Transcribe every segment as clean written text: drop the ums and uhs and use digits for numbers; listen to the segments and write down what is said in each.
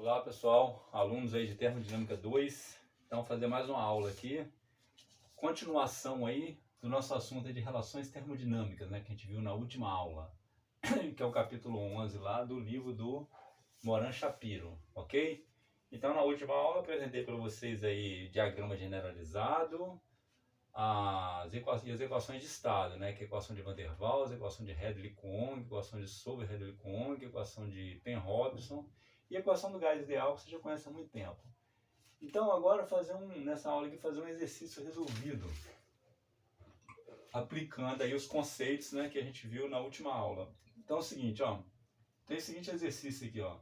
Olá pessoal, alunos aí de Termodinâmica 2, então fazer mais uma aula aqui, continuação aí do nosso assunto de relações termodinâmicas, né, que a gente viu na última aula, que é o capítulo 11 lá do livro do Moran Shapiro, ok? Então na última aula eu apresentei para vocês aí diagrama generalizado, as equações de estado, né, que é a equação de Van der Waals, a equação de Hadley-Cohn, equação de Solver-Hadley-Cohn, equação de Penn-Robinson e a equação do gás ideal, que você já conhece há muito tempo. Então agora nessa aula aqui fazer um exercício resolvido, aplicando aí os conceitos, né, que a gente viu na última aula. Então é o seguinte, ó, tem o seguinte exercício aqui, ó.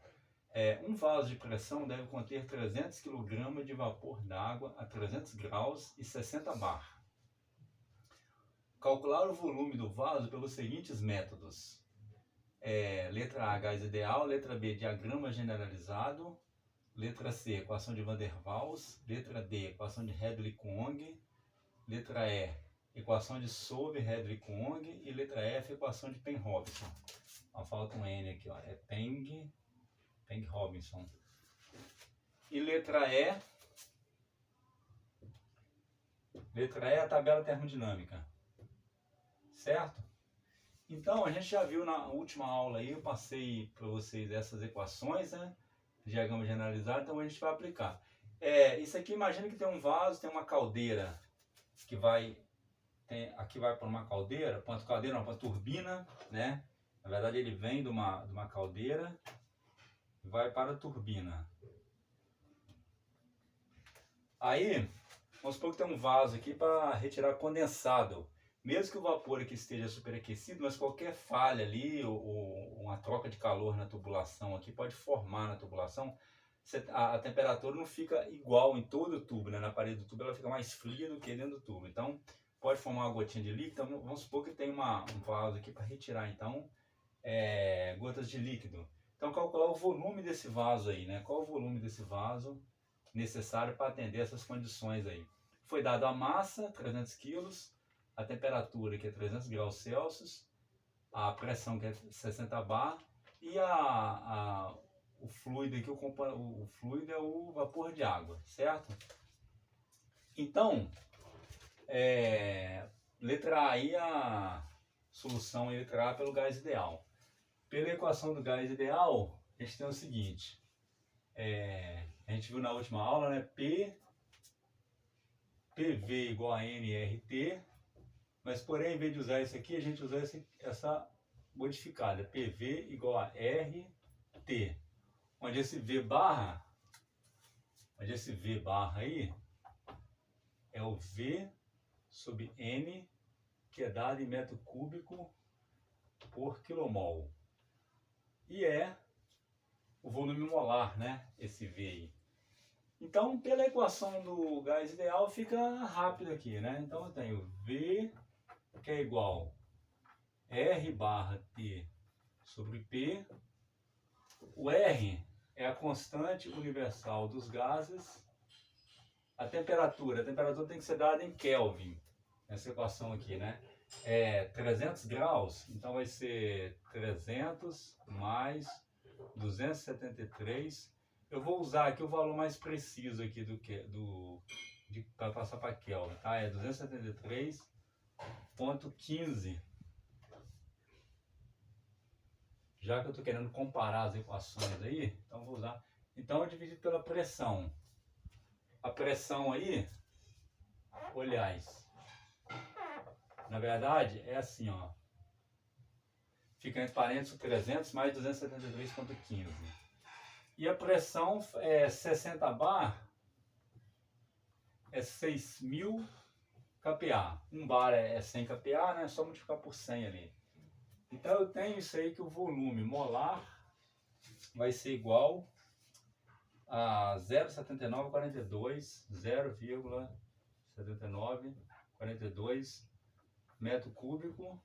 Um vaso de pressão deve conter 300 kg de vapor d'água a 300 graus e 60 bar. Calcular o volume do vaso pelos seguintes métodos. Letra A, gás ideal. Letra B, diagrama generalizado. Letra C, equação de Van der Waals. Letra D, equação de Hadley-Cohn. Letra E, equação de Solver-Hadley-Cohn. E letra F, equação de Penn-Robinson. Falta um N aqui, ó. É Penn-Robinson. E letra E, a tabela termodinâmica. Certo? Então, a gente já viu na última aula aí, eu passei para vocês essas equações, né? Diagrama generalizado, então a gente vai aplicar. Isso aqui, imagina que tem um vaso, tem uma caldeira, aqui vai para uma caldeira, para uma turbina, né? Na verdade ele vem de uma caldeira e vai para a turbina. Aí, vamos supor que tem um vaso aqui para retirar condensado. Mesmo que o vapor aqui esteja superaquecido, mas qualquer falha ali, ou uma troca de calor na tubulação aqui, pode formar na tubulação, a temperatura não fica igual em todo o tubo, né? Na parede do tubo ela fica mais fria do que dentro do tubo. Então, pode formar uma gotinha de líquido. Então, vamos supor que tem um vaso aqui para retirar, então, gotas de líquido. Então, calcular o volume desse vaso aí, né? Qual o volume desse vaso necessário para atender essas condições aí? Foi dado a massa, 300 kg, a temperatura, que é 300 graus Celsius, a pressão, que é 60 bar, e o fluido aqui, o fluido é o vapor de água, certo? Então, letra A aí, a solução letra A pelo gás ideal. Pela equação do gás ideal, a gente tem o seguinte, a gente viu na última aula, né? PV igual a nRT, mas porém, em vez de usar isso aqui, a gente usa essa modificada, PV igual a RT, onde esse V barra aí é o V sobre N, que é dado em metro cúbico por quilomol. E é o volume molar, né? Esse V aí. Então, pela equação do gás ideal, fica rápido aqui, né? Então, eu tenho V, que é igual R barra T sobre P. O R é a constante universal dos gases. A temperatura tem que ser dada em Kelvin, nessa equação aqui, né? 300 graus, então vai ser 300 mais 273. Eu vou usar aqui o valor mais preciso aqui para passar para Kelvin, tá? É 273,15. Já que eu estou querendo comparar as equações aí, então vou usar. Então eu dividi pela pressão. A pressão aí, olhais, na verdade é assim, ó. Fica entre parênteses 300 mais 273,15. E a pressão é 60 bar, é 6.000 kPa. 1 bar é 100 kPa, né? É só multiplicar por 100 ali. Então eu tenho isso aí, que o volume molar vai ser igual a 0,7942 metro cúbico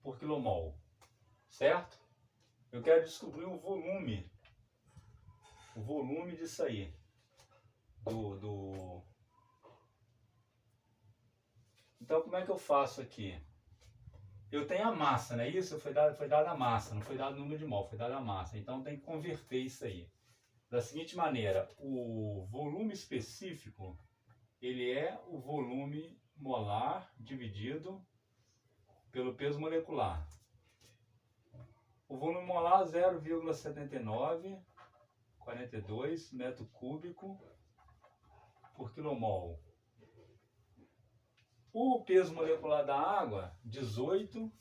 por quilomol, certo? Eu quero descobrir o volume disso aí, Então como é que eu faço aqui? Eu tenho a massa, né? Isso foi dada a massa, não foi dado o número de mol, foi dada a massa. Então tem que converter isso aí. da seguinte maneira: o volume específico ele é o volume molar dividido pelo peso molecular. O volume molar 0,7942 metro cúbico por quilomol. O peso molecular da água, 18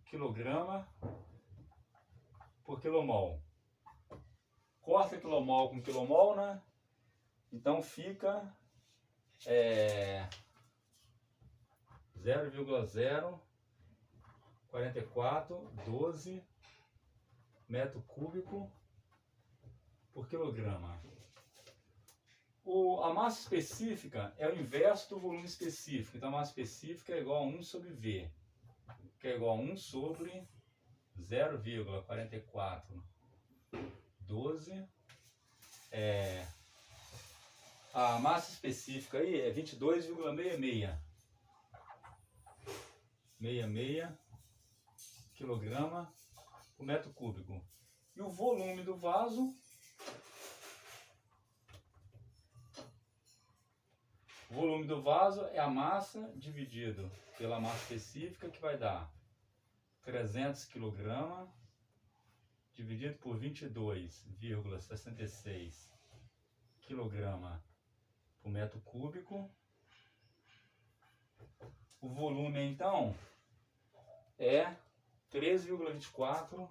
kg por quilomol. Corta quilomol com quilomol, né? Então fica 0,04412 metro cúbico por quilograma. A massa específica é o inverso do volume específico. Então a massa específica é igual a 1 sobre V, que é igual a 1 sobre 0,4412. A massa específica aí é 22,66. 66 kg por metro cúbico. E o volume do vaso, é a massa dividido pela massa específica, que vai dar 300 kg dividido por 22,66 kg por metro cúbico. O volume, então, é 13,24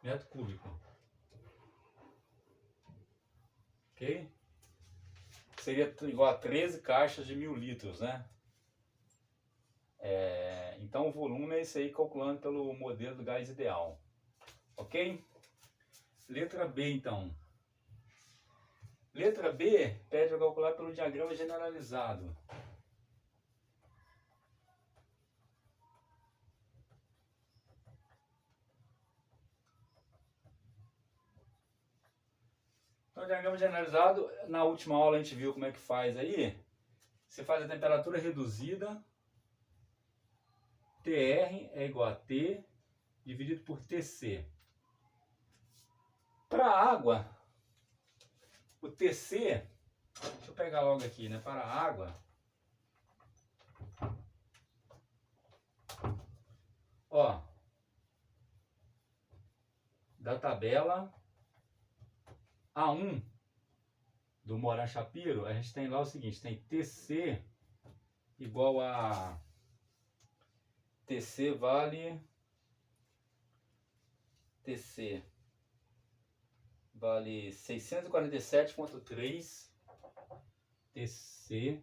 metro cúbico. Ok? Seria igual a 13 caixas de 1000 litros, né? Então o volume é isso aí, calculando pelo modelo do gás ideal. Ok? Letra B, então. Letra B pede para calcular pelo diagrama generalizado. Então, o diagrama generalizado, na última aula a gente viu como é que faz aí. Você faz a temperatura reduzida, TR é igual a T dividido por TC. Para a água, o TC, deixa eu pegar logo aqui, né? Para a água, ó, da tabela A1 do Moran Shapiro, a gente tem lá o seguinte, tem TC igual a TC vale 647,3 TC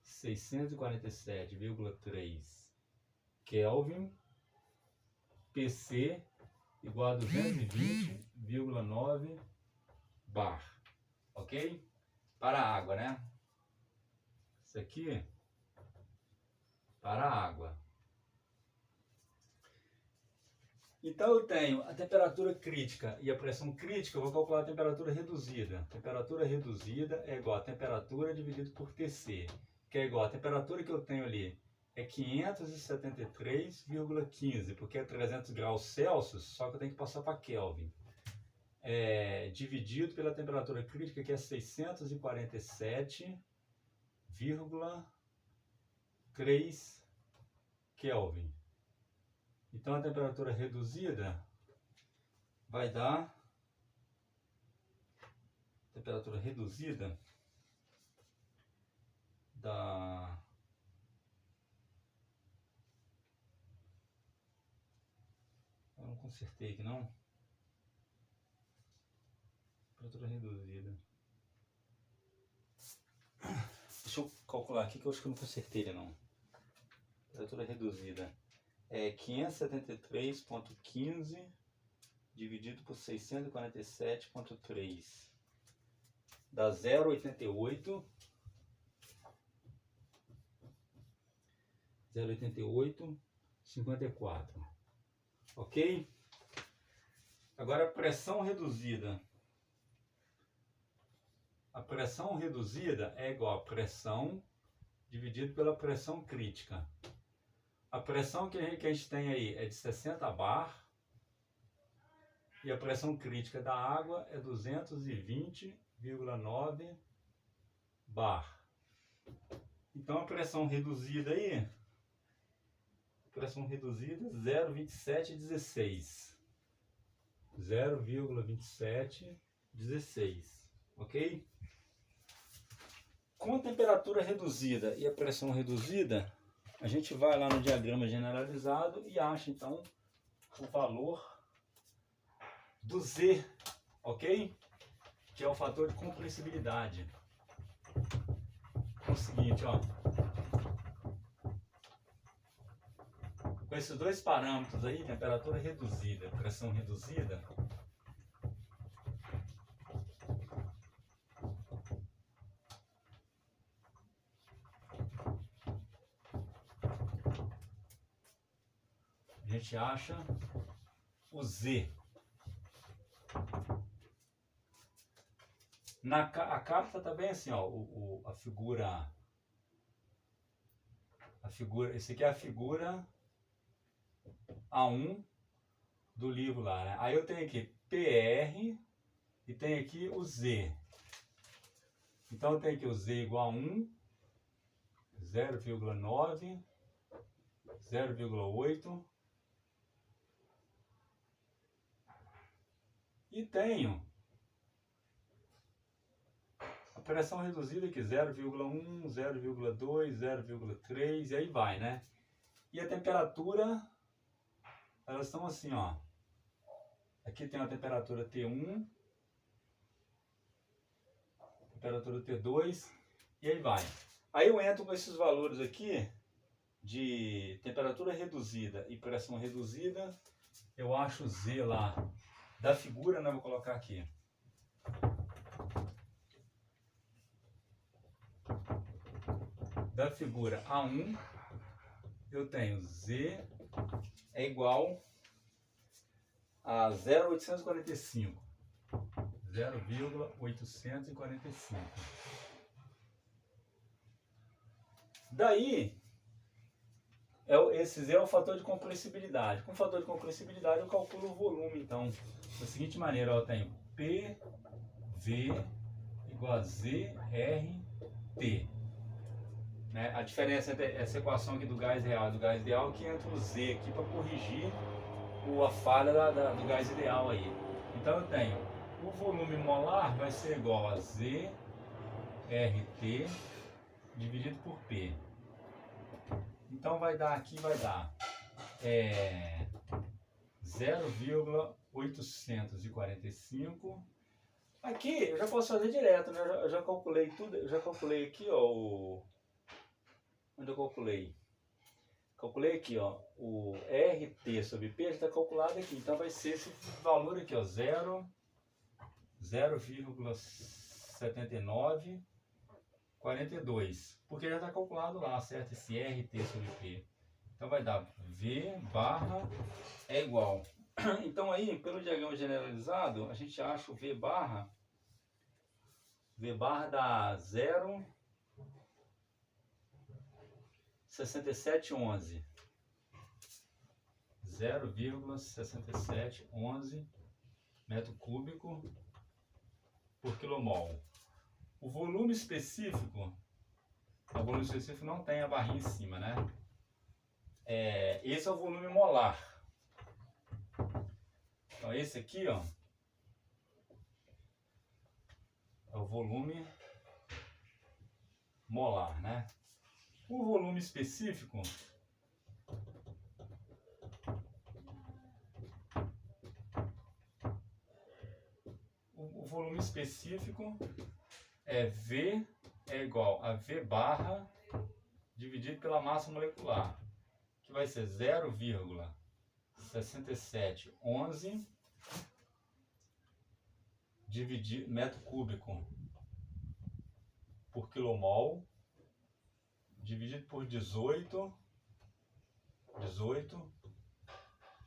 647,3 Kelvin, PC igual a 220,9 bar, ok? Para a água, né? Isso aqui para a água. Então eu tenho a temperatura crítica e a pressão crítica, eu vou calcular a temperatura reduzida. Temperatura reduzida é igual a temperatura dividido por TC, que é igual a temperatura que eu tenho ali é 573,15, porque é 300 graus Celsius, só que eu tenho que passar para Kelvin. Dividido pela temperatura crítica, que é 647,3 Kelvin. Então a temperatura reduzida vai dar temperatura reduzida da eu não consertei aqui não. Temperatura reduzida. Deixa eu calcular aqui que eu acho que eu não consertei ele não. Temperatura reduzida é 573,15 dividido por 647,3 dá 0,8854, ok? Agora a pressão reduzida. A pressão reduzida é igual a pressão dividido pela pressão crítica. A pressão que a gente tem aí é de 60 bar, e a pressão crítica da água é 220,9 bar. Então a pressão reduzida aí, pressão reduzida 0,2716. 0,2716, ok? Com a temperatura reduzida e a pressão reduzida, a gente vai lá no diagrama generalizado e acha então o valor do Z, ok? Que é o fator de compressibilidade. É o seguinte, ó. Com esses dois parâmetros aí, temperatura reduzida, pressão reduzida, a gente acha o Z. A carta tá bem assim, ó, a figura, esse aqui é a figura A1 do livro lá, né? Aí eu tenho aqui PR e tenho aqui o Z. Então eu tenho aqui o Z igual a 1, 0,9, 0,8 e tenho a pressão reduzida aqui 0,1, 0,2, 0,3 e aí vai, né? E a temperatura, elas estão assim, ó. Aqui tem a temperatura T1, temperatura T2 e aí vai. Aí eu entro com esses valores aqui de temperatura reduzida e pressão reduzida, eu acho o Z lá da figura, né? Vou colocar aqui. Da figura A1, eu tenho Z é igual a 0,845. 0,845. Daí, esse Z é o fator de compressibilidade. Com o fator de compressibilidade, eu calculo o volume, então, da seguinte maneira, eu tenho PV igual a ZRT. Né? A diferença entre essa equação aqui do gás real e do gás ideal é que entra o Z aqui para corrigir a falha do gás ideal aí. Então eu tenho o volume molar vai ser igual a ZRT dividido por P. Então vai dar aqui, vai dar 0,845. Aqui eu já posso fazer direto, né? Eu já calculei tudo, eu já calculei aqui, ó, onde eu calculei? Calculei aqui, ó, o RT sobre P já está calculado aqui. Então vai ser esse valor aqui, ó, 0,7942. Porque já está calculado lá, certo? Esse RT sobre P. Então vai dar V barra é igual. Então aí, pelo diagrama generalizado, a gente acha o V barra dá 0,6711. 0,6711 metro cúbico por quilomol. O volume específico não tem a barrinha em cima, né? Esse é o volume molar. Então esse aqui, ó, é o volume molar, né? O volume específico é V é igual a V barra dividido pela massa molecular, que vai ser 0,6711 dividido metro cúbico por quilomol dividido por 18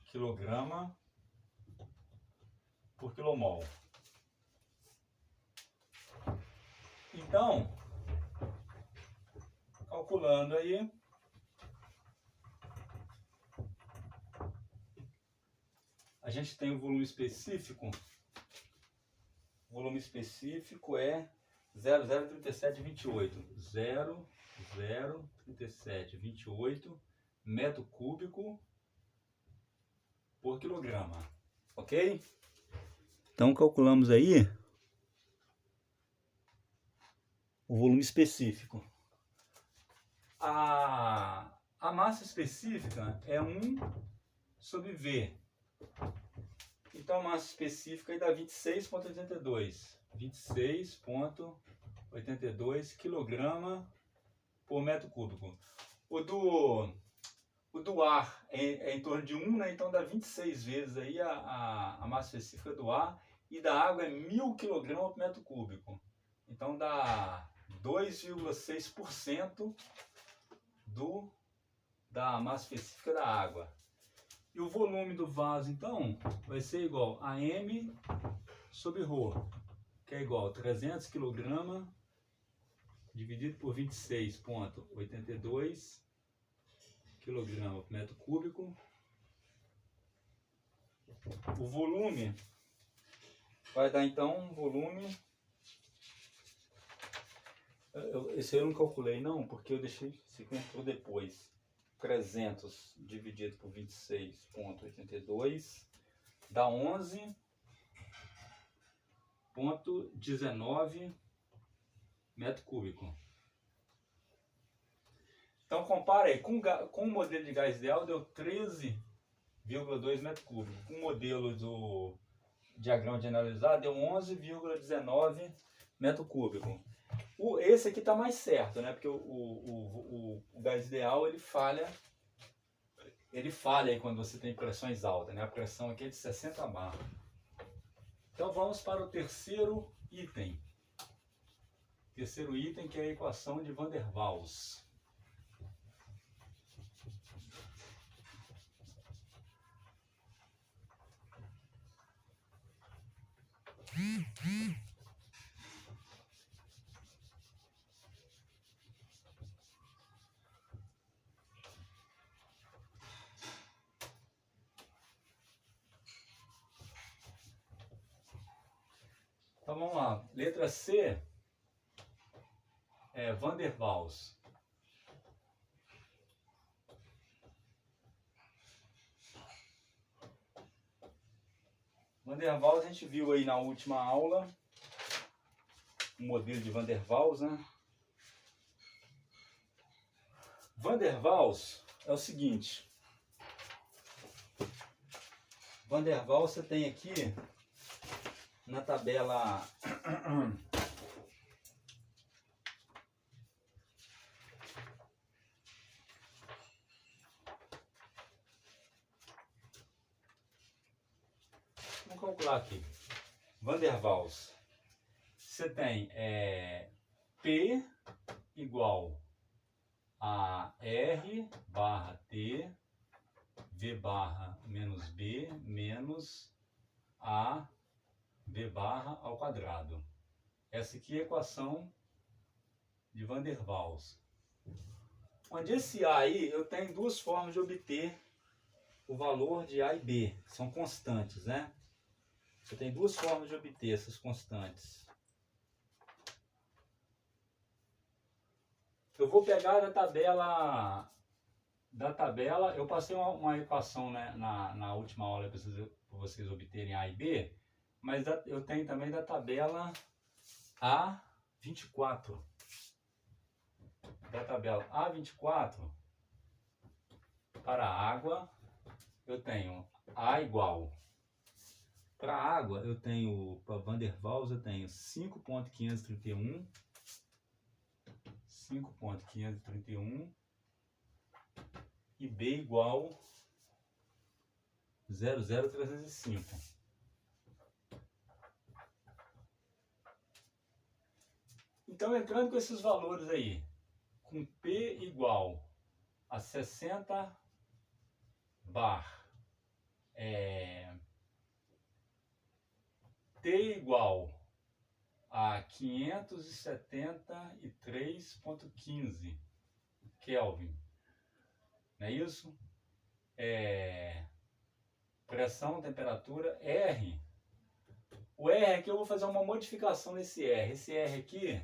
quilograma por quilomol. Então, calculando aí, a gente tem o volume específico. O volume específico é 003728. 003728 metro cúbico por quilograma. Ok? Então calculamos aí o volume específico. A massa específica é 1/V. Então a massa específica aí dá 26,82. 26,82 kg por metro cúbico. O do ar é em torno de 1, né? Então dá 26 vezes aí a massa específica do ar. E da água é 1000 kg por metro cúbico. Então dá 2,6% da massa específica da água. E o volume do vaso, então, vai ser igual a M sobre Rho, que é igual a 300 kg dividido por 26,82 kg por metro cúbico. O volume vai dar, então, um volume... Esse eu não calculei, não, porque eu deixei 50 depois. 300 dividido por 26,82 dá 11,19 metro cúbico. Então compara aí, com o modelo de gás ideal deu 13,2 metro cúbico. Com o modelo do diagrama generalizado deu 11,19 metro cúbico. Esse aqui está mais certo, né? Porque o gás ideal ele falha aí quando você tem pressões altas, né? A pressão aqui é de 60 bar. Então vamos para o terceiro item. Terceiro item, que é a equação de Van der Waals. Então vamos lá. Letra C é Van der Waals. Van der Waals a gente viu aí na última aula o modelo de Van der Waals, né? Van der Waals é o seguinte. Van der Waals você tem aqui na tabela vamos calcular aqui. Van der Waals. Você tem P igual a R barra T, V barra menos B, menos A, V barra ao quadrado. Essa aqui é a equação de Van der Waals. Onde esse A aí, eu tenho duas formas de obter o valor de A e B, que são constantes, né? Você tem duas formas de obter essas constantes. Eu vou pegar da tabela, eu passei uma equação, né, na última aula para vocês obterem A e B, mas eu tenho também da tabela A24. Da tabela A24, para a água, eu tenho A igual. Para a água, eu tenho, para Van der Waals, eu tenho 5,531. 5,531 e B igual 0,0305. Então, entrando com esses valores aí, com P igual a 60 bar, T igual a 573,15 Kelvin, não é isso? pressão, temperatura, R. O R aqui eu vou fazer uma modificação nesse R. Esse R aqui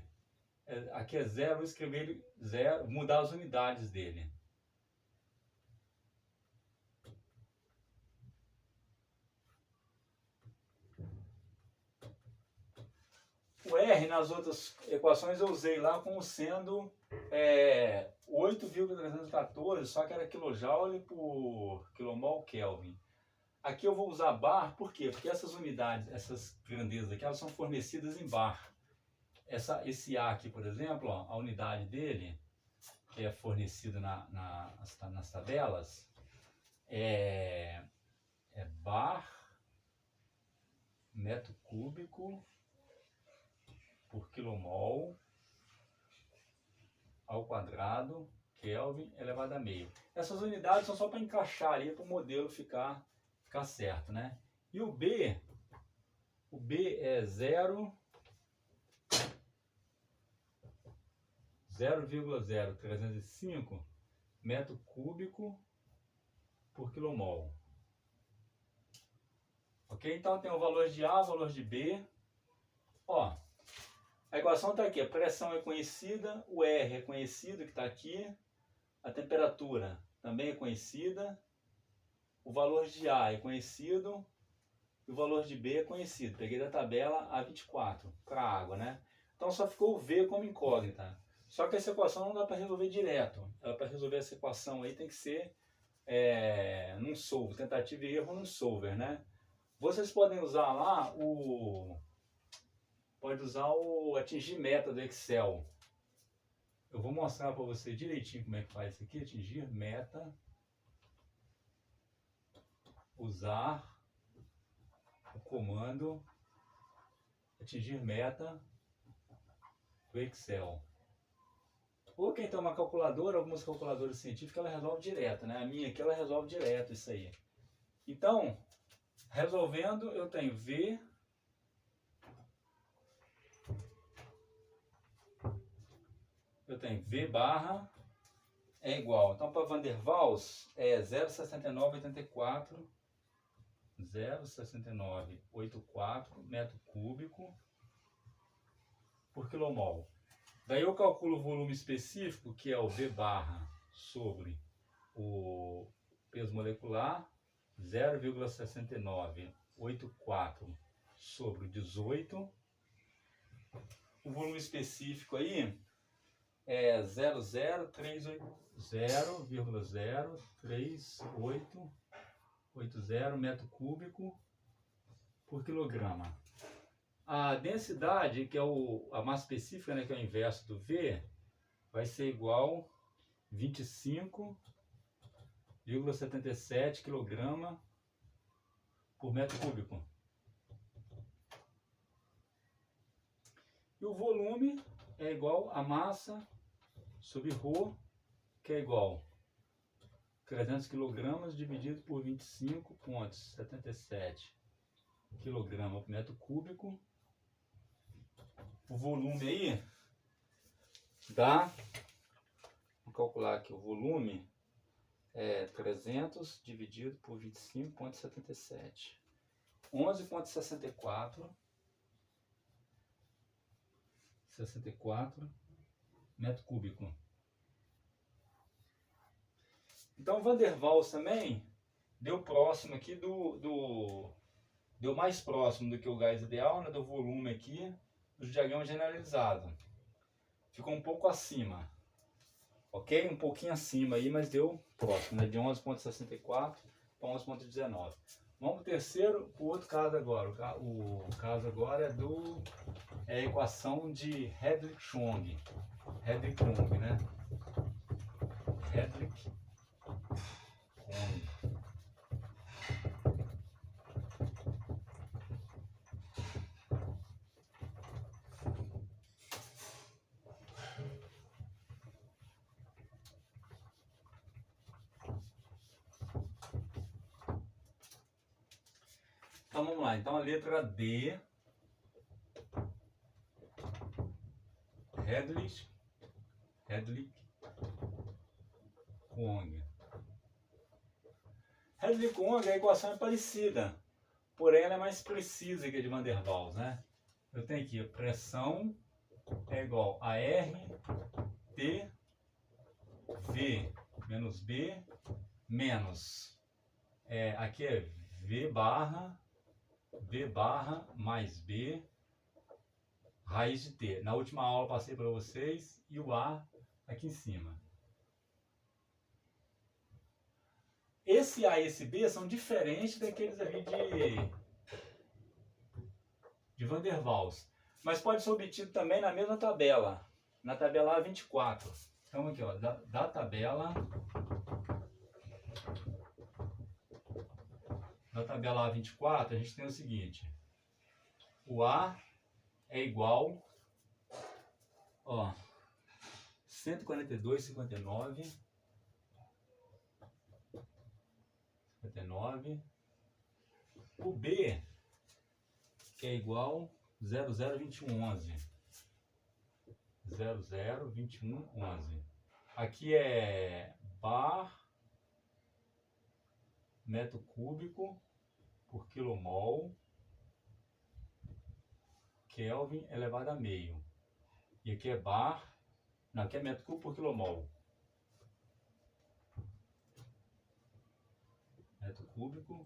é zero, vou escrever ele zero, mudar as unidades dele. O R nas outras equações eu usei lá como sendo 8,314, só que era kJ por kmol Kelvin. Aqui eu vou usar bar, por quê? Porque essas unidades, essas grandezas aqui, elas são fornecidas em bar. Esse A aqui, por exemplo, ó, a unidade dele, que é fornecida nas tabelas, é bar metro cúbico por quilomol ao quadrado, Kelvin elevado a meio. Essas unidades são só para encaixar ali para o modelo ficar certo, né? E o B é 0,0305 metro cúbico por quilomol. Ok? Então tem o valor de A, o valor de B. Ó, a equação está aqui, a pressão é conhecida, o R é conhecido, que está aqui, a temperatura também é conhecida, o valor de A é conhecido e o valor de B é conhecido. Peguei da tabela A24 para a água, né? Então só ficou o V como incógnita. Só que essa equação não dá para resolver direto. Para resolver essa equação aí tem que ser num solver, tentativa e erro num solver, né? Vocês podem usar lá o atingir meta do Excel. Eu vou mostrar para você direitinho como é que faz isso aqui, atingir meta, usar o comando atingir meta do Excel. Ou quem tem uma calculadora, algumas calculadoras científicas, ela resolve direto, né? A minha aqui, ela resolve direto isso aí. Então, resolvendo, eu tenho V barra é igual. Então, para Van der Waals, é 0,6984 metro cúbico por quilomol. Daí eu calculo o volume específico, que é o V barra sobre o peso molecular, 0,6984 sobre 18. O volume específico aí é 0,03880 metro cúbico por quilograma. A densidade, que é a massa específica, né, que é o inverso do V, vai ser igual a 25,77 kg por metro cúbico. E o volume é igual a massa sobre ρ, que é igual a 300 kg dividido por 25,77 kg por metro cúbico. O volume aí dá, vou calcular aqui, o volume é 300 dividido por 25,77, 11,64 metro cúbico. Então Van der Waals também deu próximo aqui deu mais próximo do que o gás ideal, né, do volume aqui do diagrama generalizado. Ficou um pouco acima, ok? Um pouquinho acima aí, mas deu próximo, né? De 11,64 para 11,19. Vamos para o terceiro, o outro caso agora. O caso agora é a equação de Hedrick-Chong. Hedrick-Chong, né? Hedrick-Chong. Então vamos lá, então a letra D, Hedrick-Chong. Hedwig-Onge, a equação é parecida, porém ela é mais precisa que a de Van der Waals, né? Eu tenho aqui, a pressão é igual a R, T, V menos B, menos, aqui é V barra mais B, raiz de T. Na última aula passei para vocês, e o A aqui em cima. Esse A e esse B são diferentes daqueles ali de Van der Waals, mas pode ser obtido também na mesma tabela, na tabela A24. Então aqui, ó, da tabela A24, a gente tem o seguinte: o A é igual, ó, 142,59, o B, que é igual 002111. 002111. Aqui é bar metro cúbico por quilomol Kelvin elevado a meio. E aqui é bar, não, aqui é metro cúbico por quilomol. Metro cúbico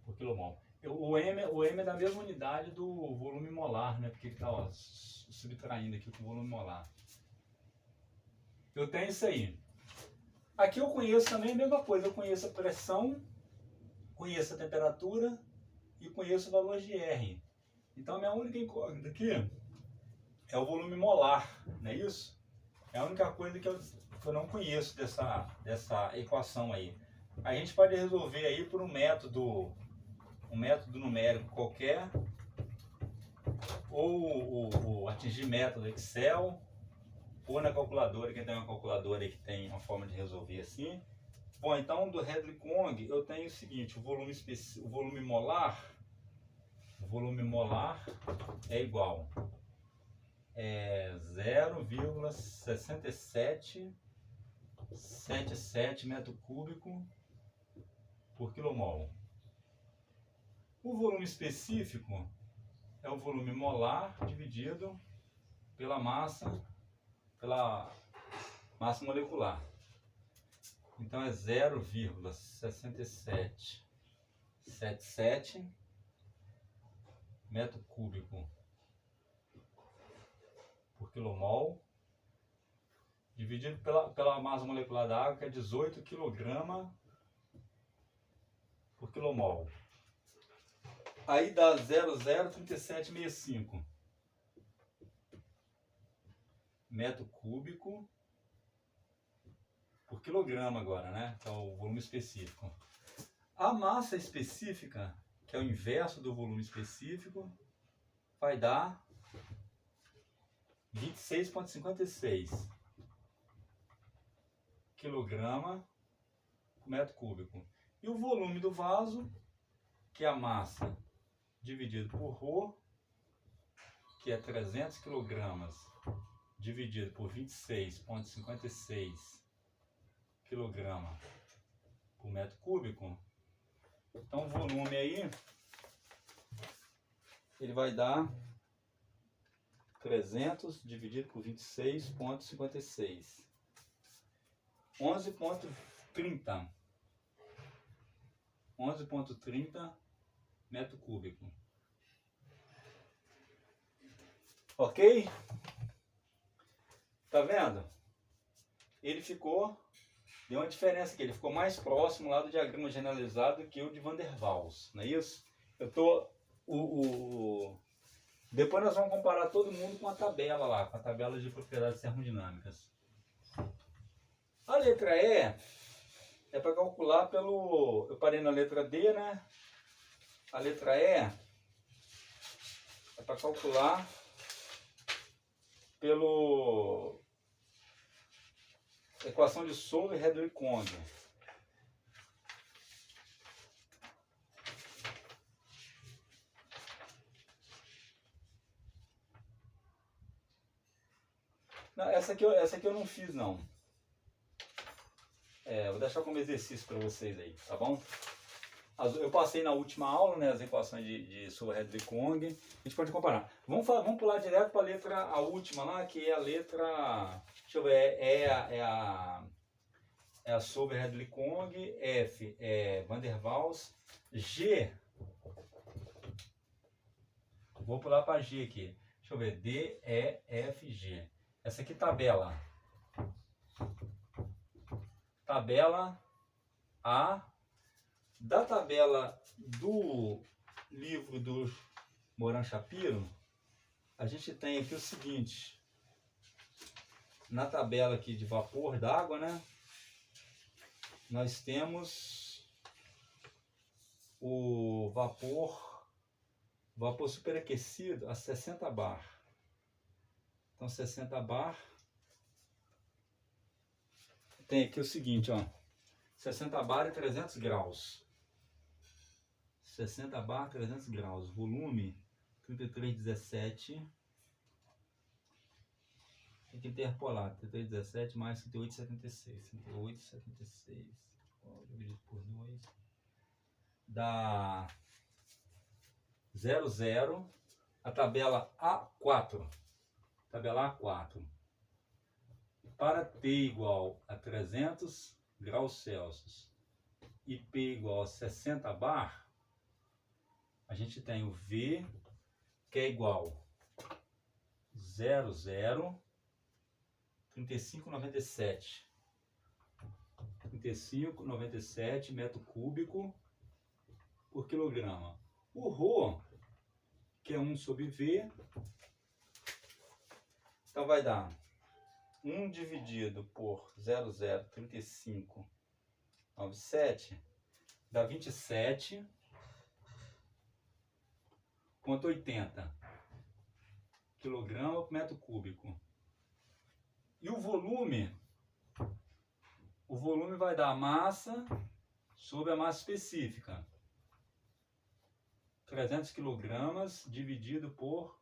por quilomol. O M é da mesma unidade do volume molar, né? Porque ele está subtraindo aqui com o volume molar. Eu tenho isso aí. Aqui eu conheço também a mesma coisa. Eu conheço a pressão, conheço a temperatura e conheço o valor de R. Então a minha única incógnita aqui é o volume molar, não é isso? É a única coisa que eu não conheço dessa equação aí. A gente pode resolver aí por um método numérico qualquer, ou atingir método Excel, ou na calculadora, quem tem uma calculadora aí que tem uma forma de resolver assim. Bom, então do Hedwig-Onge eu tenho o seguinte: o volume molar é igual 0,6777 metro cúbico por quilomol. O volume específico é o volume molar dividido pela massa molecular. Então é 0,6777 metro cúbico por quilomol, dividido pela massa molecular da água, que é 18 kg por quilomol. Aí dá 0,03765 metro cúbico por quilograma agora, né? Então o volume específico. A massa específica, que é o inverso do volume específico, vai dar 26,56 quilograma por metro cúbico. E o volume do vaso, que é a massa dividido por ρ, que é 300 kg dividido por 26,56 kg por metro cúbico. Então o volume aí, ele vai dar 300 dividido por 26,56. 11,30. 11,30 metro cúbico. Ok? Tá vendo? Ele deu uma diferença aqui, ele ficou mais próximo lá do diagrama generalizado que o de Van der Waals, não é isso? Depois nós vamos comparar todo mundo com a tabela lá, com a tabela de propriedades termodinâmicas. A letra E é para calcular eu parei na letra D, né? A letra E é para calcular equação de Solver e Hedwig-Onge. Não, essa aqui eu não fiz não. vou deixar como exercício para vocês aí, tá bom? Eu passei na última aula, né, as equações sobre Hadley-Cohn. A gente pode comparar. Vamos pular direto para a última lá, que é a letra... Deixa eu ver, é a sobre Hadley-Cohn, F é Van der Waals, G... Vou pular para G aqui. Deixa eu ver, D, E, F, G. Essa aqui tabela. Tabela A. Da tabela do livro do Moran Shapiro, a gente tem aqui o seguinte. Na tabela aqui de vapor d'água, né? Nós temos o vapor superaquecido a 60 bar. Então 60 bar. Tem aqui o seguinte, ó. 60 bar é 300 graus. 60 bar, 300 graus. Volume 3317. Tem que interpolar. 3317 mais 3876. 3876. Dividido por 2. Dá 00. A tabela A4. Tabela A4. Para T igual a 300 graus Celsius e P igual a 60 bar, a gente tem o V, que é igual 3597. 3597 metro cúbico por quilograma. O ρ, que é 1 sobre V, então vai dar 1 dividido por 0,03597 dá 27,80 quilograma por metro cúbico. E o volume vai dar a massa sobre a massa específica. 300 quilogramas dividido por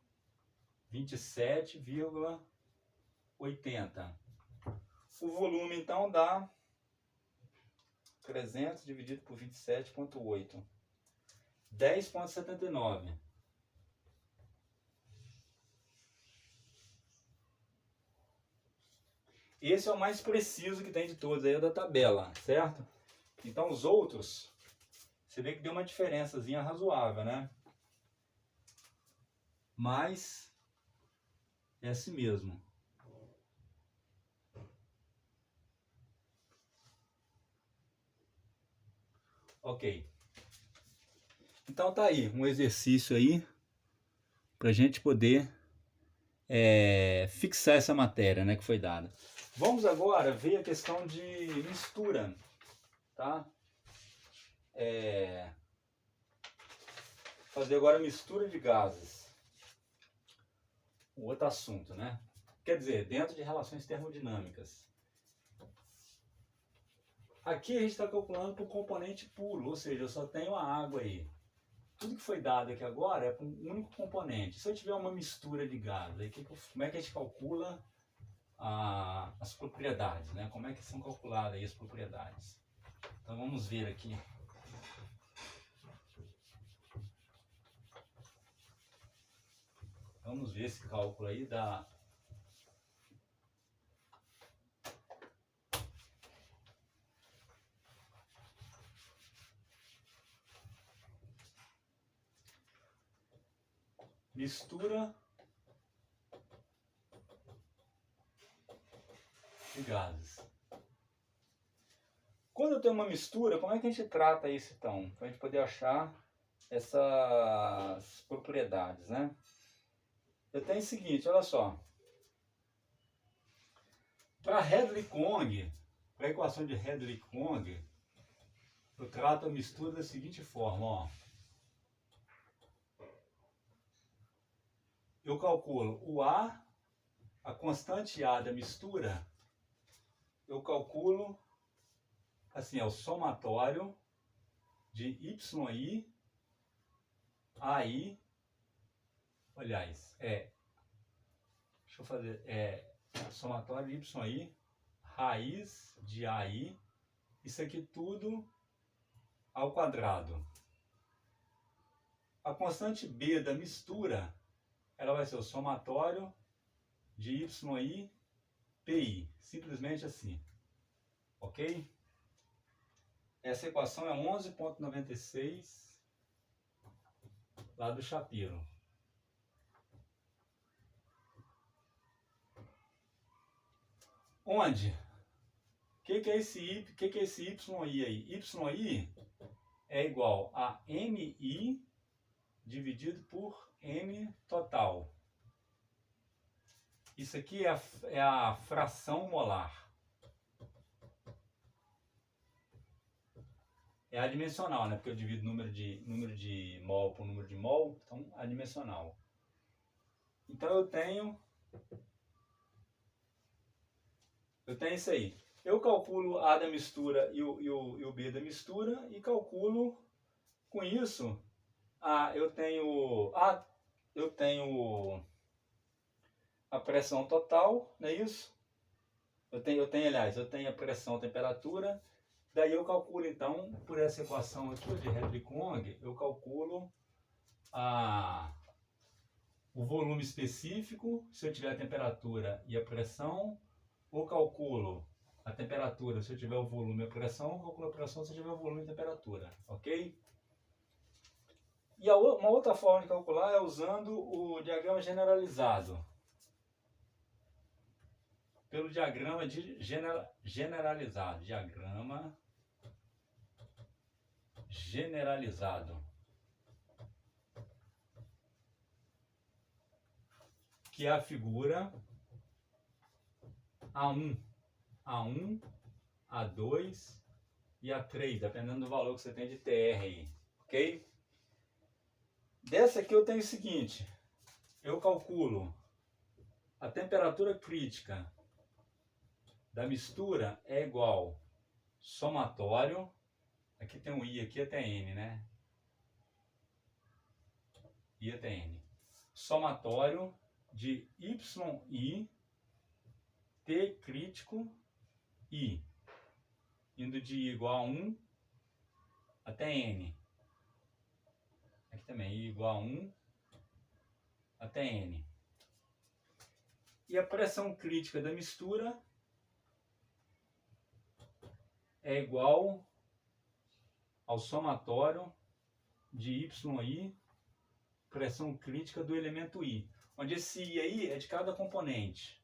27,80. O volume então dá 300 dividido por 27,8. 10,79. Esse é o mais preciso que tem de todos aí, da tabela, certo? Então os outros, você vê que deu uma diferençazinha razoável, né? Mas é assim mesmo. Ok. Então tá aí, um exercício aí pra gente poder fixar essa matéria, né, que foi dada. Vamos agora ver a questão de mistura, tá? Fazer agora a mistura de gases. O outro assunto, né? Quer dizer, dentro de relações termodinâmicas. Aqui a gente está calculando por componente puro, ou seja, eu só tenho a água aí. Tudo que foi dado aqui agora é com um único componente. Se eu tiver uma mistura de gases, aí como é que a gente calcula as propriedades, né? Como é que são calculadas aí as propriedades? Então vamos ver aqui. Vamos ver esse cálculo aí da mistura de gases. Quando eu tenho uma mistura, como é que a gente trata isso então? Para a gente poder achar essas propriedades, né? Eu tenho o seguinte, olha só. Para Hadley-Cohn, para a equação de Hadley-Cohn, eu trato a mistura da seguinte forma, ó. Eu calculo o A, a constante A da mistura, eu calculo assim, é o somatório de YI, AI, aliás, deixa eu fazer, somatório de YI, raiz de AI isso aqui tudo ao quadrado. A constante B da mistura, ela vai ser o somatório de YI PI, simplesmente assim, ok? Essa equação é 11,96 lá do Shapiro. Onde? O que é esse YI aí? YI é igual a MI dividido por M total. Isso aqui é a fração molar. É adimensional, né? Porque eu divido número de mol por número de mol, então adimensional. Então eu tenho isso aí. Eu calculo A da mistura e o B da mistura e calculo com isso eu tenho a pressão total, não é isso? Eu tenho a pressão, a temperatura. Daí eu calculo então, por essa equação aqui de Hedwig-Kwong, eu calculo o volume específico, se eu tiver a temperatura e a pressão, ou calculo a temperatura se eu tiver o volume e a pressão, ou calculo a pressão se eu tiver o volume e a temperatura, ok? E uma outra forma de calcular é usando o diagrama generalizado. Pelo diagrama generalizado. Diagrama generalizado. Que é a figura A1, A2 e A3, dependendo do valor que você tem de TR aí, ok? Dessa aqui eu tenho o seguinte, eu calculo a temperatura crítica da mistura é igual somatório, aqui tem um I, aqui até N, né? I até N. Somatório de YI T crítico I, indo de I igual a 1 até N. Aqui também, I igual a 1 até N. E a pressão crítica da mistura é igual ao somatório de YI, pressão crítica do elemento I, onde esse I aí é de cada componente.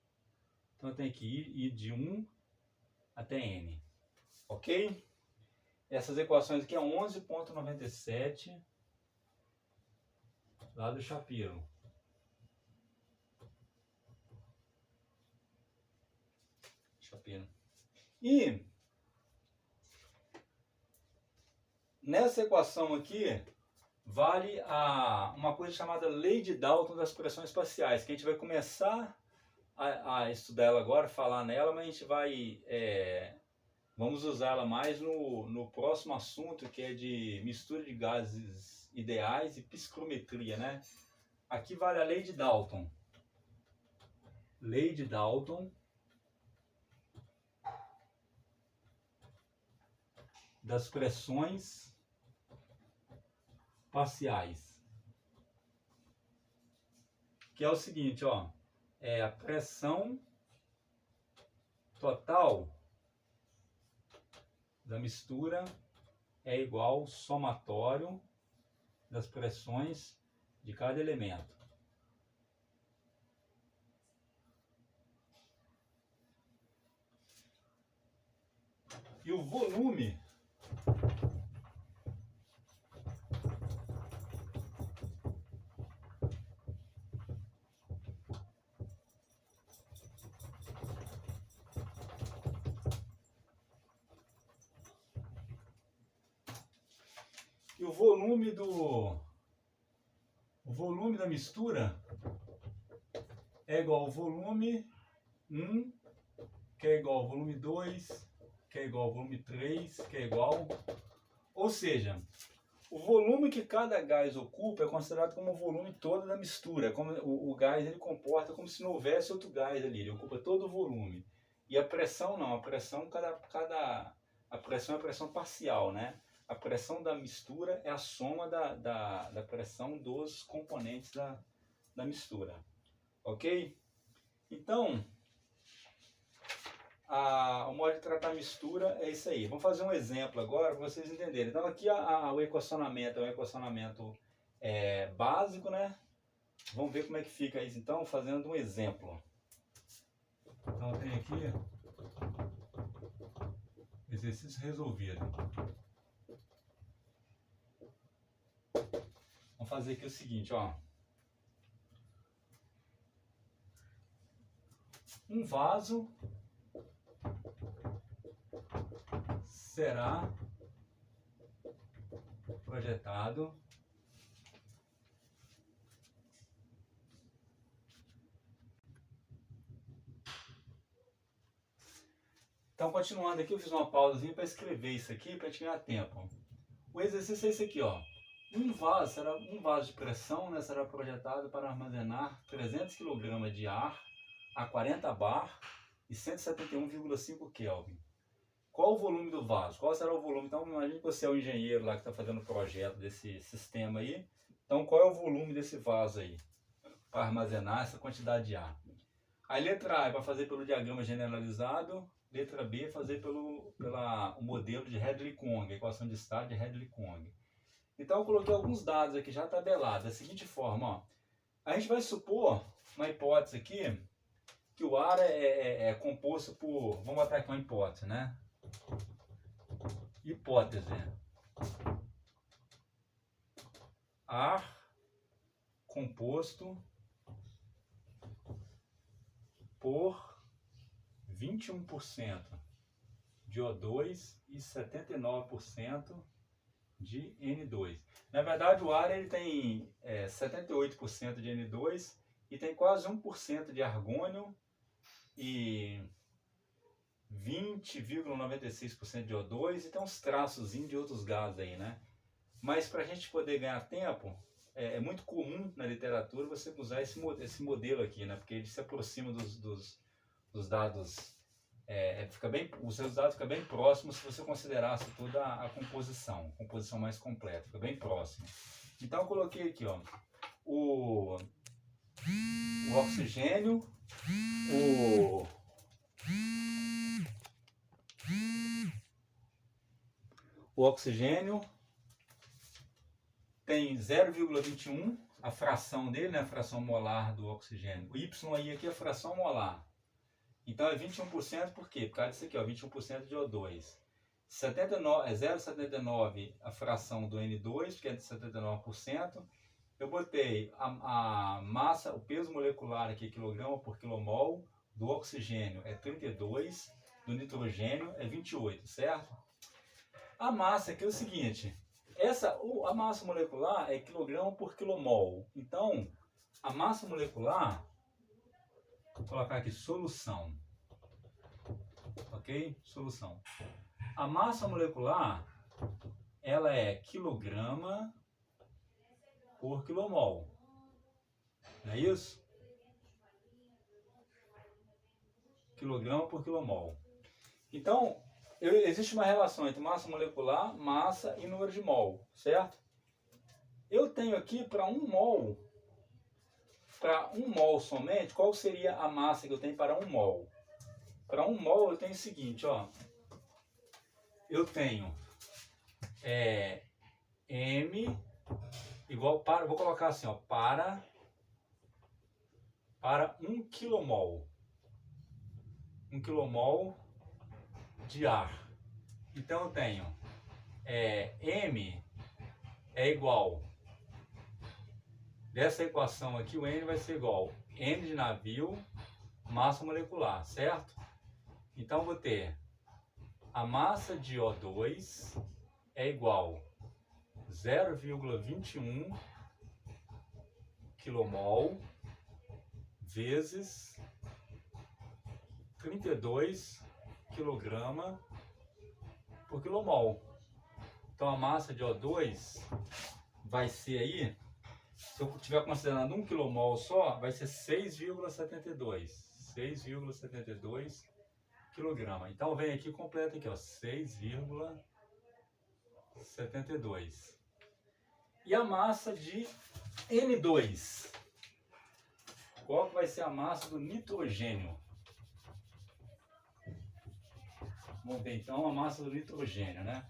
Então eu tenho que ir de 1 até N. Ok? Essas equações aqui é 11,97 lá do Shapiro. E nessa equação aqui vale uma coisa chamada lei de Dalton das pressões parciais, que a gente vai começar a estudar ela agora, falar nela, mas a gente vai vamos usá-la mais no próximo assunto, que é de mistura de gases ideais e psicometria, né? Aqui vale a lei de Dalton. Lei de Dalton das pressões parciais. Que é o seguinte, ó, é a pressão total da mistura é igual ao somatório das pressões de cada elemento. E o volume o volume da mistura é igual ao volume 1, que é igual ao volume 2, que é igual ao volume 3, que é igual... Ou seja, o volume que cada gás ocupa é considerado como o volume todo da mistura. Como o gás ele comporta como se não houvesse outro gás ali, ele ocupa todo o volume. E a pressão não, a pressão, cada a pressão é a pressão parcial, né? A pressão da mistura é a soma da pressão dos componentes da mistura, ok? Então, o modo de tratar a mistura é isso aí. Vamos fazer um exemplo agora para vocês entenderem. Então, aqui o equacionamento é um equacionamento básico, né? Vamos ver como é que fica isso, então, fazendo um exemplo. Então, tem aqui exercício resolvido. Vamos fazer aqui o seguinte, ó. Um vaso será projetado Então, continuando aqui, eu fiz uma pausazinha para escrever isso aqui para gente ganhar tempo. O exercício é esse aqui, ó. Um vaso de pressão, né, será projetado para armazenar 300 kg de ar a 40 bar e 171,5 Kelvin. Qual o volume do vaso? Qual será o volume? Então, imagine que você é o engenheiro lá que está fazendo o projeto desse sistema aí. Então, qual é o volume desse vaso aí para armazenar essa quantidade de ar? A letra A é para fazer pelo diagrama generalizado. Letra B é fazer pelo modelo de Hadley-Cohn, a equação de estado de Hadley-Cohn. Então eu coloquei alguns dados aqui já tabelados, da seguinte forma, ó. A gente vai supor, uma hipótese aqui, que o ar é composto por, vamos botar aqui uma hipótese, né? Hipótese. Ar composto por 21% de O2 e 79% de N2. Na verdade, o ar ele tem 78% de N2 e tem quase 1% de argônio e 20,96% de O2 e tem uns traçozinhos de outros gases aí, né? Mas para a gente poder ganhar tempo, é muito comum na literatura você usar esse modelo aqui, né? Porque ele se aproxima dos dados, os resultados ficam bem próximos se você considerasse toda a composição mais completa, fica bem próximo. Então eu coloquei aqui, ó, o oxigênio, o oxigênio tem 0,21, a fração dele, né, a fração molar do oxigênio. O Y aí aqui é a fração molar. Então é 21%, por quê? Por causa disso aqui, ó, 21% de O2. 0,79 a fração do N2, que é de 79%. Eu botei a massa, o peso molecular aqui, quilograma por quilomol, do oxigênio é 32, do nitrogênio é 28, certo? A massa aqui é o seguinte, a massa molecular é quilograma por quilomol. Então, a massa molecular, vou colocar aqui solução, ok? Solução. A massa molecular, ela é quilograma por quilomol, não é isso? Quilograma por quilomol. Então, existe uma relação entre massa molecular, massa e número de mol, certo? Eu tenho aqui para um mol somente, qual seria a massa que eu tenho para 1 mol? Para 1 mol eu tenho o seguinte, ó. Eu tenho M igual para, vou colocar assim, ó, para 1 quilomol. 1 quilomol de ar. Então eu tenho M é igual, dessa equação aqui, o N vai ser igual N de navio, massa molecular, certo? Então vou ter a massa de O2 é igual 0,21 quilomol vezes 32 quilograma por quilomol. Então a massa de O2 vai ser aí, se eu estiver considerando 1 quilomol só, vai ser 6,72 quilograma. Então vem aqui completa aqui, ó, 6,72. E a massa de N2. Qual que vai ser a massa do nitrogênio? Vamos ver então a massa do nitrogênio, né?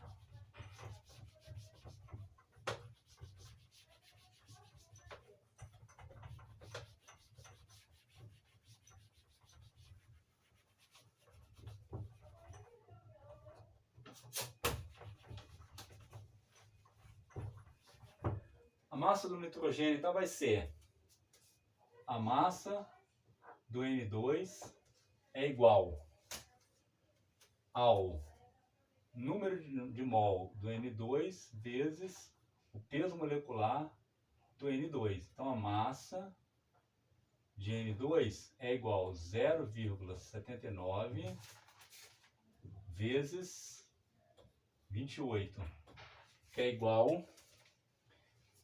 A massa do nitrogênio então vai ser a massa do N2 é igual ao número de mol do N2 vezes o peso molecular do N2. Então a massa de N2 é igual a 0,79 vezes 28, que é igual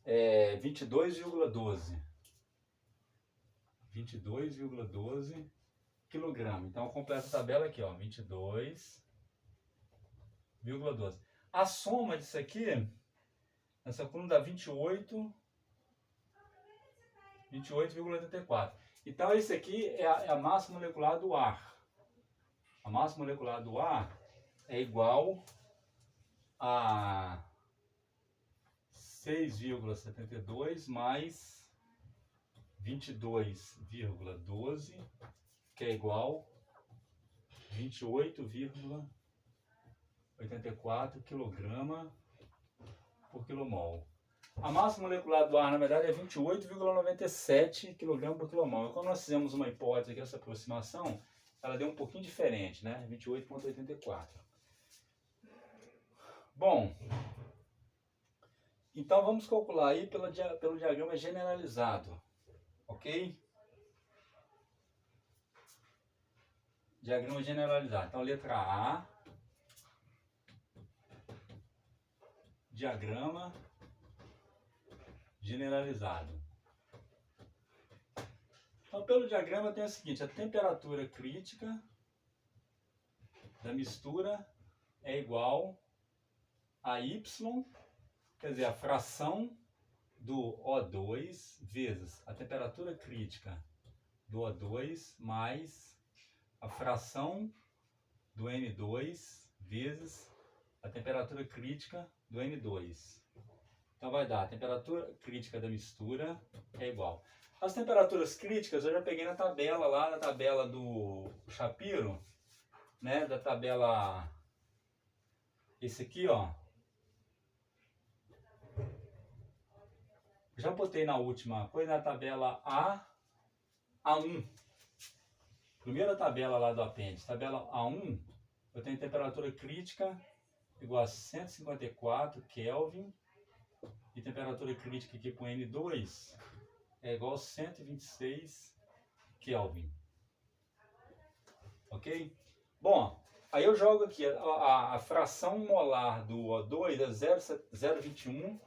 22,12. 22,12 quilograma. Então completa a tabela aqui, ó, 22,12. A soma disso aqui, essa coluna dá 28,84. Então esse aqui é a massa molecular do ar. A massa molecular do ar é igual a 6,72 mais 22,12, que é igual a 28,84 kg por quilomol. A massa molecular do ar, na verdade, é 28,97 kg por quilomol. E quando nós fizemos uma hipótese aqui, essa aproximação, ela deu um pouquinho diferente, né? 28,84. Bom, então vamos calcular aí pelo diagrama generalizado, ok? Diagrama generalizado. Então, letra A, diagrama generalizado. Então, pelo diagrama tem o seguinte: a temperatura crítica da mistura é igual a Y, quer dizer, a fração do O2 vezes a temperatura crítica do O2 mais a fração do N2 vezes a temperatura crítica do N2. Então vai dar a temperatura crítica da mistura é igual. As temperaturas críticas eu já peguei na tabela lá, na tabela do Shapiro, né, da tabela, esse aqui, ó. Já botei na última coisa, na tabela A1. Primeira tabela lá do apêndice, tabela A1, eu tenho temperatura crítica igual a 154 Kelvin e temperatura crítica aqui com N2 é igual a 126 Kelvin. Ok? Bom, aí eu jogo aqui a fração molar do O2 é 0,21,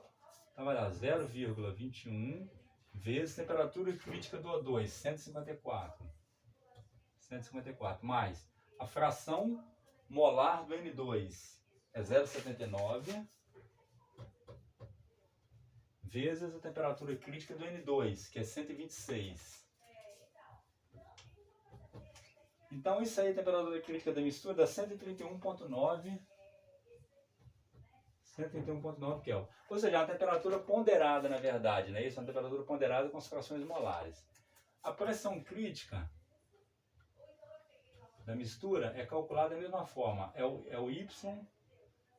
então vai dar 0,21 vezes temperatura crítica do O2, 154. 154, mais a fração molar do N2 é 0,79 vezes a temperatura crítica do N2, que é 126. Então isso aí, a temperatura crítica da mistura dá 131,9 Kelvin. Ou seja, é uma temperatura ponderada, na verdade, né? Isso é uma temperatura ponderada com as frações molares. A pressão crítica da mistura é calculada da mesma forma. É o Y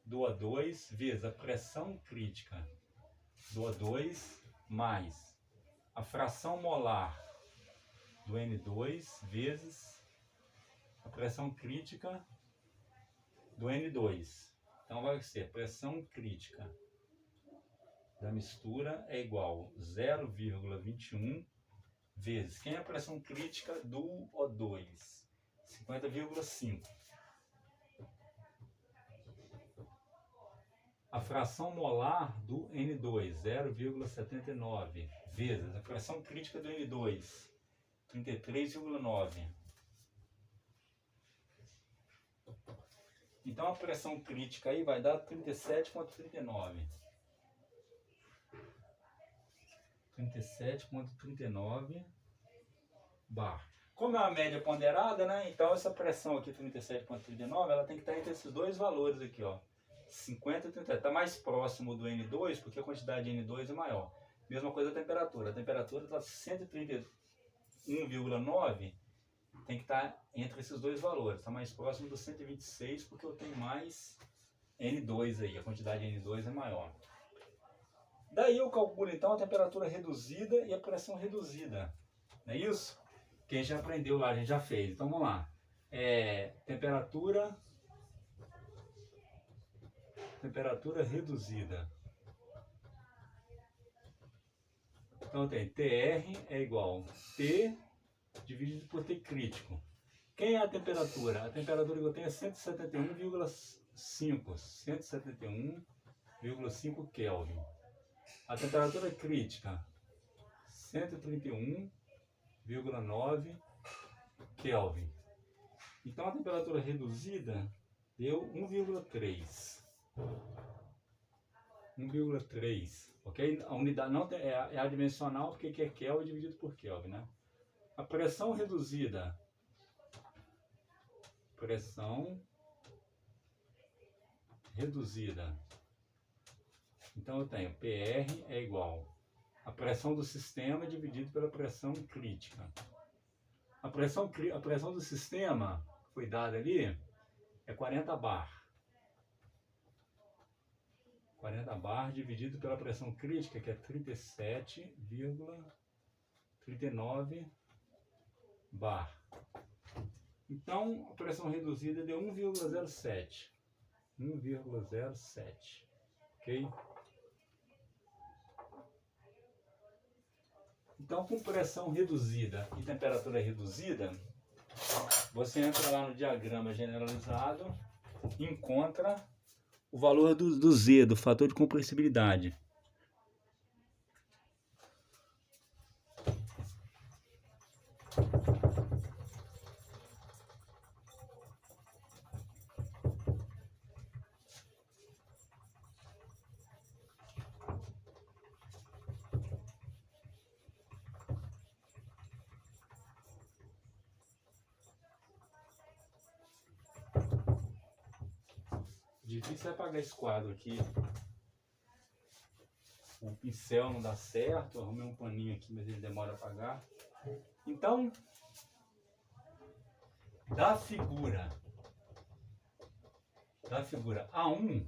do O2 vezes a pressão crítica do O2 mais a fração molar do N2 vezes a pressão crítica do N2. Então vai ser pressão crítica da mistura é igual a 0,21 vezes. Quem é a pressão crítica do O2? 50,5. A fração molar do N2, 0,79 vezes a pressão crítica do N2, 33,9. Então a pressão crítica aí vai dar 37,39. 37,39 bar. Como é uma média ponderada, né? Então essa pressão aqui, 37,39, ela tem que estar entre esses dois valores aqui, ó. 50 e 30. Está mais próximo do N2, porque a quantidade de N2 é maior. Mesma coisa a temperatura. A temperatura está 131,9. Tem que estar entre esses dois valores. Está mais próximo do 126, porque eu tenho mais N2 aí. A quantidade de N2 é maior. Daí eu calculo então a temperatura reduzida e a pressão reduzida. Não é isso? Que a gente já aprendeu lá, a gente já fez. Então vamos lá. Temperatura reduzida. Então tem TR é igual T dividido por T crítico. Quem é a temperatura? A temperatura que eu tenho é 171,5. 171,5 Kelvin. A temperatura crítica, 131,9 Kelvin. Então a temperatura reduzida deu 1,3. 1,3, ok? A unidade não tem, é adimensional porque aqui é Kelvin dividido por Kelvin, né? A pressão reduzida. Pressão reduzida. Então eu tenho PR é igual a pressão do sistema dividido pela pressão crítica. A pressão do sistema que foi dada ali é 40 bar. 40 bar dividido pela pressão crítica, que é 37,39 bar. Então, a pressão reduzida deu 1,07. 1,07. Ok? Então, com pressão reduzida e temperatura reduzida, você entra lá no diagrama generalizado e encontra o valor do Z, do fator de compressibilidade. Difícil é apagar esse quadro aqui. O pincel não dá certo, arrumei um paninho aqui, mas ele demora a apagar. Então, da figura A1,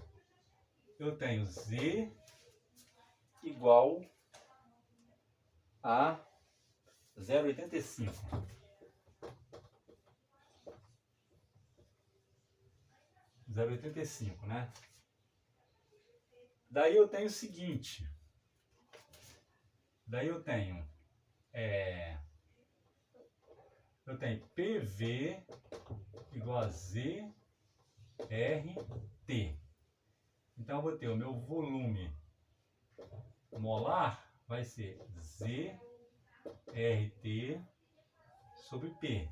eu tenho Z igual a 0,85. 0,85, né? Daí eu tenho o seguinte. Daí eu tenho PV igual a ZRT. Então eu vou ter o meu volume molar, vai ser ZRT sobre P.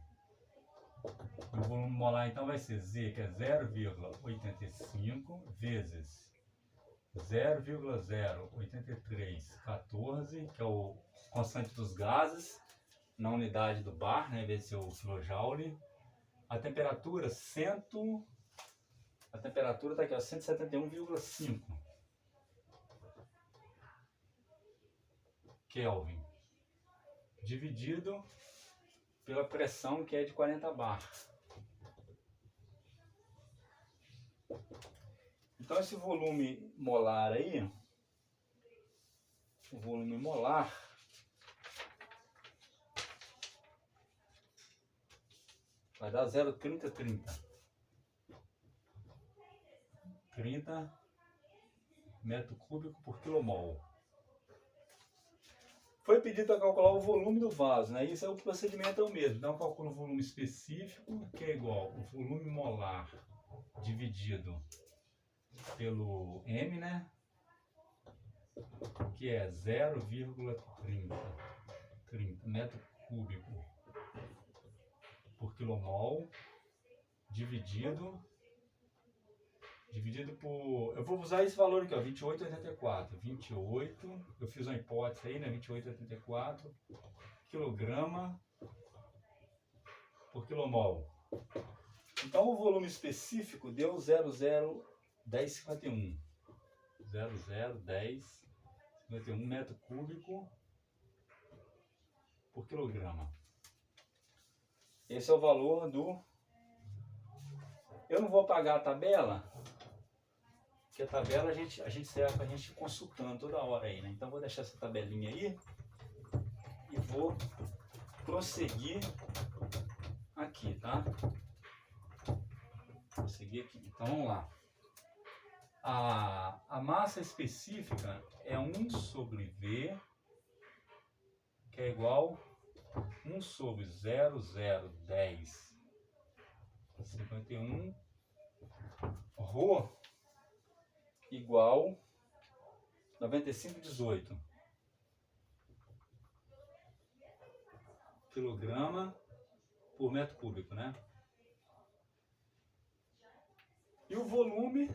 O volume molar então vai ser Z, que é 0,85 vezes 0,08314, que é o constante dos gases, na unidade do bar, né, em vez de ser o kilojoule. A temperatura está aqui, 171,5 Kelvin, dividido pela pressão, que é de 40 bar. Então esse volume molar aí, o volume molar vai dar 0,3030. 30 metro cúbico por quilomol. Foi pedido para calcular o volume do vaso, né? Isso é o procedimento é o mesmo. Então calcula o volume específico, que é igual o volume molar dividido pelo M, né? Que é 0,30 metro cúbico por quilomol dividido dividido por... Eu vou usar esse valor aqui, ó, 28,84. 28, eu fiz uma hipótese aí, né? 28,84 quilograma por quilomol. Então o volume específico deu 001051. 001051 metro cúbico por quilograma. Esse é o valor do... Eu não vou pagar a tabela, porque a tabela a gente serve para a gente ir consultando toda hora aí, né? Então vou deixar essa tabelinha aí e vou prosseguir aqui, tá? Prosseguir aqui. Então vamos lá. A massa específica é 1 sobre V, que é igual 1 sobre 001051 Rho igual 95,18 quilograma por metro cúbico, né? E o volume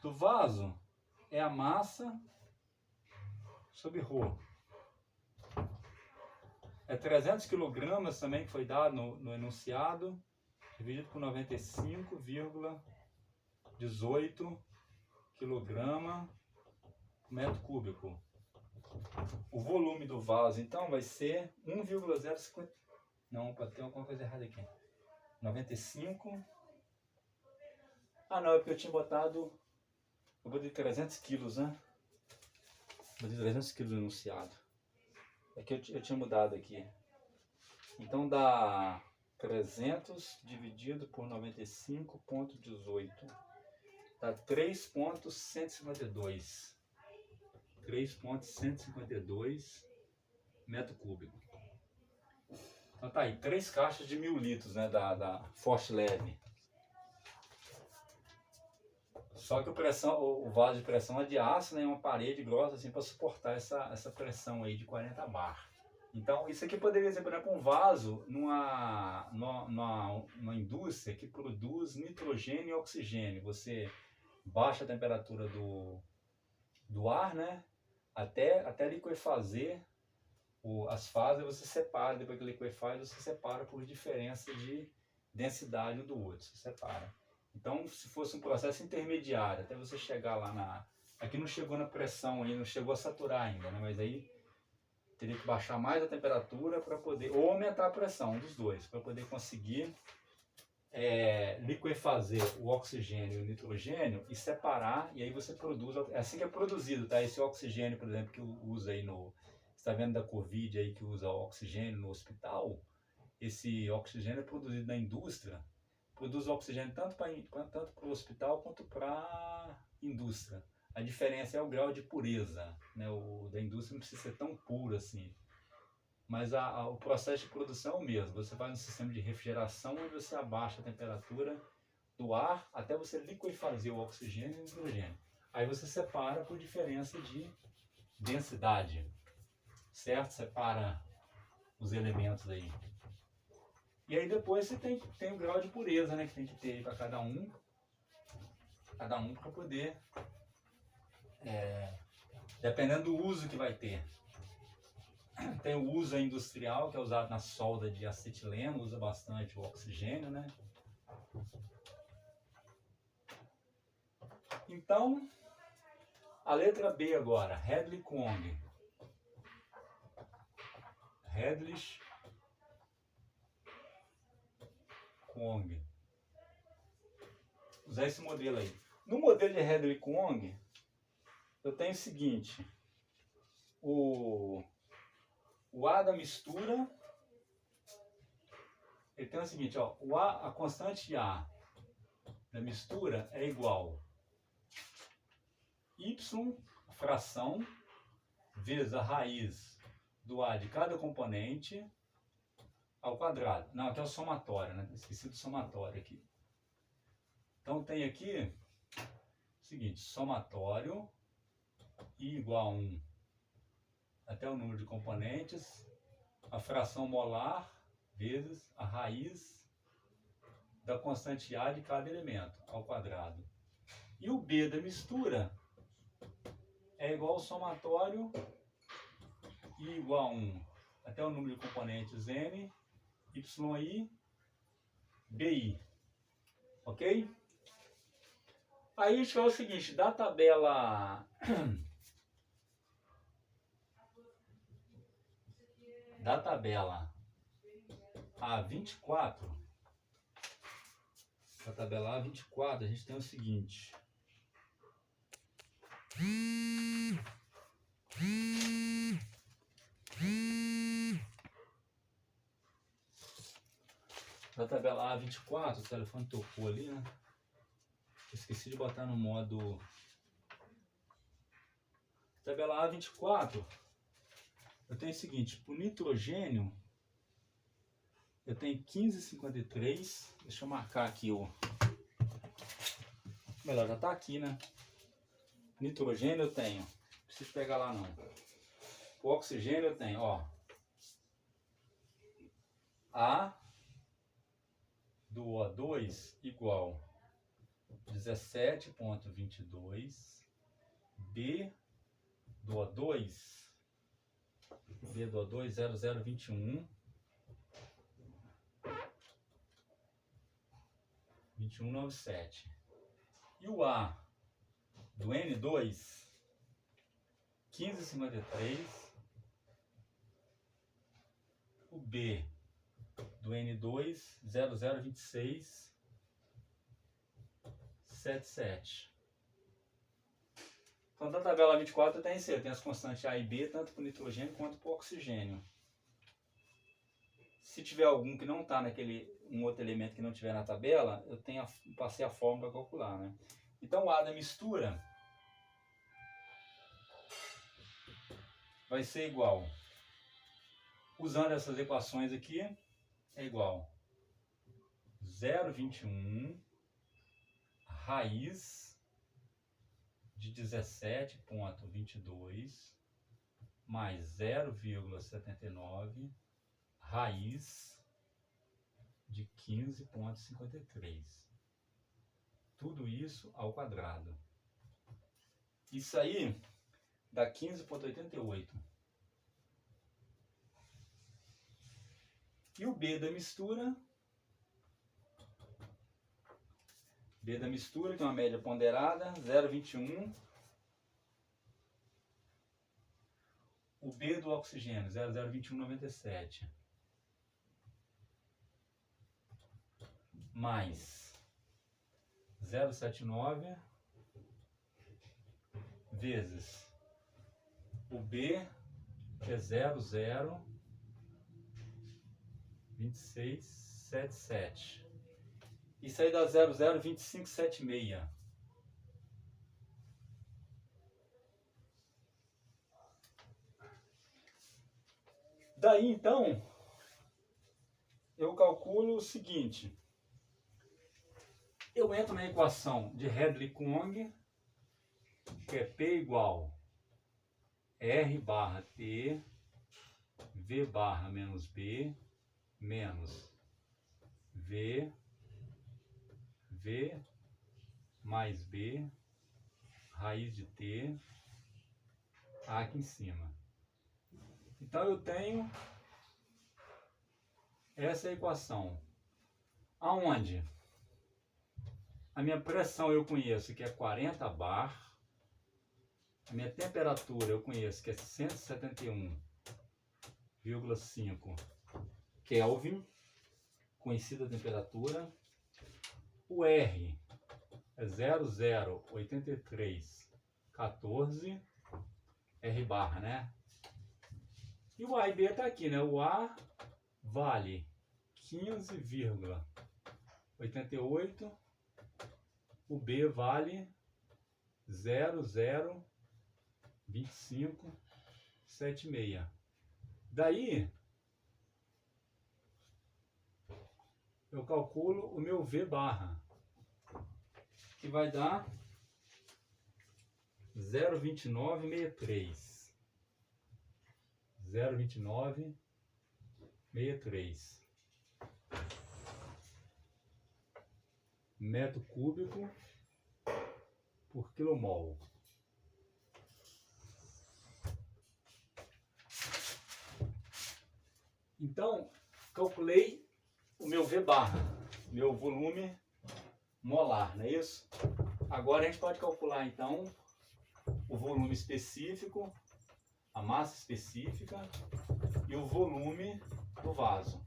do vaso é a massa sobre Rho. É 300 quilogramas também que foi dado no enunciado, dividido por 95,18 quilograma por metro cúbico. O volume do vaso, então, vai ser 1,050... Não, pode ter alguma coisa errada aqui. 95... Ah, não, é porque eu tinha botado... Eu botei 300 quilos, né? Botei 300 quilos no enunciado. É que eu tinha mudado aqui. Então dá 300 dividido por 95,18. Dá 3,152. 3,152 metro cúbico. Então tá aí, 3 caixas de 1000 litros, né, da Forte Leve. Só que o vaso de pressão é de aço, né, uma parede grossa assim para suportar essa pressão aí de 40 bar. Então isso aqui poderia ser, por exemplo, um vaso numa indústria que produz nitrogênio e oxigênio. Você baixa a temperatura do ar, né, até liquefazer as fases, você separa. Depois que liquefaz, você separa por diferença de densidade um do outro, você separa. Então, se fosse um processo intermediário, até você chegar lá Aqui não chegou na pressão ainda, não chegou a saturar ainda, né? Mas aí teria que baixar mais a temperatura para poder... Ou aumentar a pressão, um dos dois, para poder conseguir liquefazer o oxigênio e o nitrogênio e separar, e aí você produz... É assim que é produzido, tá? Esse oxigênio, por exemplo, que usa aí no... Você está vendo da Covid aí que usa oxigênio no hospital? Esse oxigênio é produzido na indústria. Produz oxigênio tanto para o hospital quanto para a indústria. A diferença é o grau de pureza, né? O da indústria não precisa ser tão puro assim. Mas o processo de produção é o mesmo. Você faz um sistema de refrigeração onde você abaixa a temperatura do ar até você liquefazer o oxigênio e o nitrogênio. Aí você separa por diferença de densidade, certo? Separa os elementos aí. E aí depois você tem o grau de pureza, né, que tem que ter para cada um para poder, dependendo do uso que vai ter. Tem o uso industrial, que é usado na solda de acetileno, usa bastante o oxigênio, né? Então, a letra B agora, Hadley-Cohn. Usar esse modelo aí. No modelo de Hadley-Cohn, eu tenho o seguinte: o A da mistura, ele tem o seguinte, ó, a constante A da mistura é igual Y, fração, vezes a raiz do A de cada componente ao quadrado. Não, aqui é o somatório, né? Esqueci do somatório aqui. Então tem aqui o seguinte, somatório I igual a 1 até o número de componentes, a fração molar vezes a raiz da constante A de cada elemento ao quadrado. E o B da mistura é igual ao somatório I igual a 1 até o número de componentes N, YI, BI. Ok? Aí a gente faz o seguinte, da tabela A24, da tabela A24 a gente tem o seguinte. Na tabela A24, o telefone tocou ali, né? Esqueci de botar no modo... Tabela A24, eu tenho o seguinte, para o nitrogênio, eu tenho 15,53, deixa eu marcar aqui o... Melhor, já está aqui, né? Nitrogênio eu tenho, não preciso pegar lá não. O oxigênio eu tenho, ó. A do O2 igual 17,22. B do O2 0021. 2197. E o A do N2 15,53. O B do N2 0026 77. Então, na tabela 24 tem as constantes A e B, tanto para o nitrogênio quanto para o oxigênio. Se tiver algum que não está um outro elemento que não tiver na tabela, eu passei a fórmula para calcular, né? Então, o A da mistura vai ser igual, usando essas equações aqui, é igual 0,21 raiz de 17,22 mais 0,79 raiz de 15,53. Tudo isso ao quadrado. Isso aí dá 15,88. E o B da mistura? B da mistura, que é uma média ponderada, 0,21. O B do oxigênio, 0,02197. Mais 0,79 vezes o B, que é 0,02677. Isso aí dá 0,02576. Daí, então, eu calculo o seguinte. Eu entro na equação de Hadley-Cohn, que é P igual R barra T, V barra menos B, menos V mais B, raiz de T, A aqui em cima. Então eu tenho essa equação, aonde a minha pressão eu conheço que é 40 bar, a minha temperatura eu conheço que é 171,5 Kelvin, conhecida a temperatura. O R é 008314 R barra, né? E o A e B está aqui, né? O A vale 15,88, o B vale 0,02576. Daí eu calculo o meu V barra, que vai dar 0,2963. 0,2963 metro cúbico por quilomol. Então, calculei o meu V barra, meu volume molar, não é isso? Agora a gente pode calcular então o volume específico, a massa específica e o volume do vaso.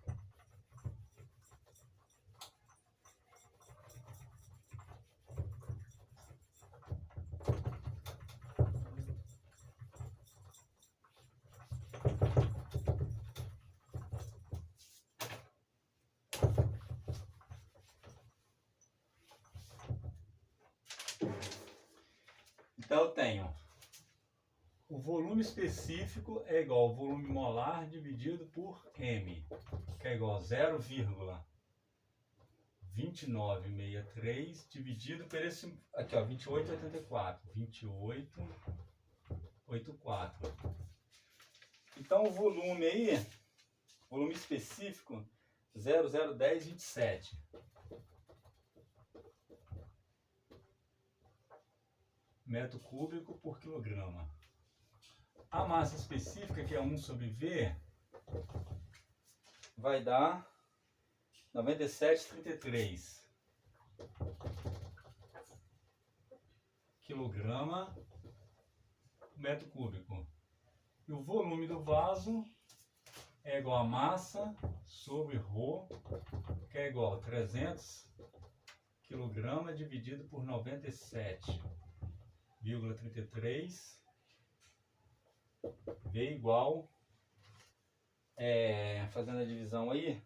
Então eu tenho o volume específico é igual ao volume molar dividido por M, que é igual a 0,2963 dividido por esse aqui, ó, 2884. 2884. Então o volume aí, volume específico 0,01027. Metro cúbico por quilograma. A massa específica, que é 1/V, vai dar 97,33 quilograma metro cúbico. E o volume do vaso é igual a massa sobre ρ, que é igual a 300 kg dividido por 97,33 V igual, fazendo a divisão aí,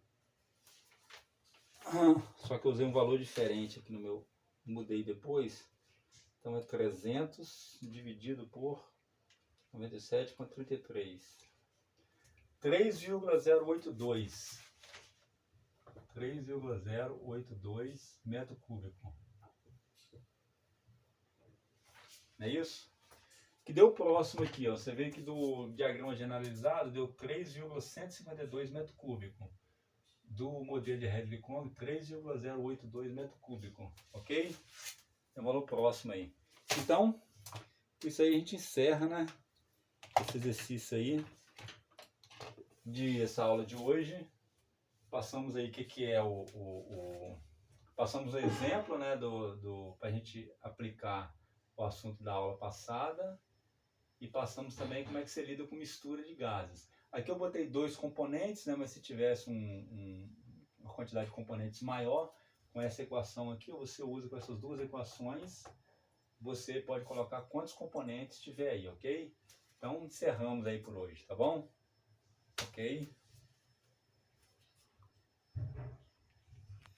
só que eu usei um valor diferente aqui no meu, mudei depois, então é 300 dividido por 97,33, 3,082 metro cúbico. Não é isso? Que deu próximo aqui, ó. Você vê que do diagrama generalizado deu 3,152 metro cúbico. Do modelo de Hedley-Kong, 3,082 metro cúbico. Ok? Tem um valor próximo aí. Então, isso aí a gente encerra, né? Esse exercício aí essa aula de hoje. Passamos aí o que é passamos o exemplo, né, para a gente aplicar o assunto da aula passada. E passamos também como é que você lida com mistura de gases. Aqui eu botei 2 componentes, né, mas se tivesse uma quantidade de componentes maior, com essa equação aqui, você usa com essas 2 equações, você pode colocar quantos componentes tiver aí, ok? Então encerramos aí por hoje, tá bom? Ok?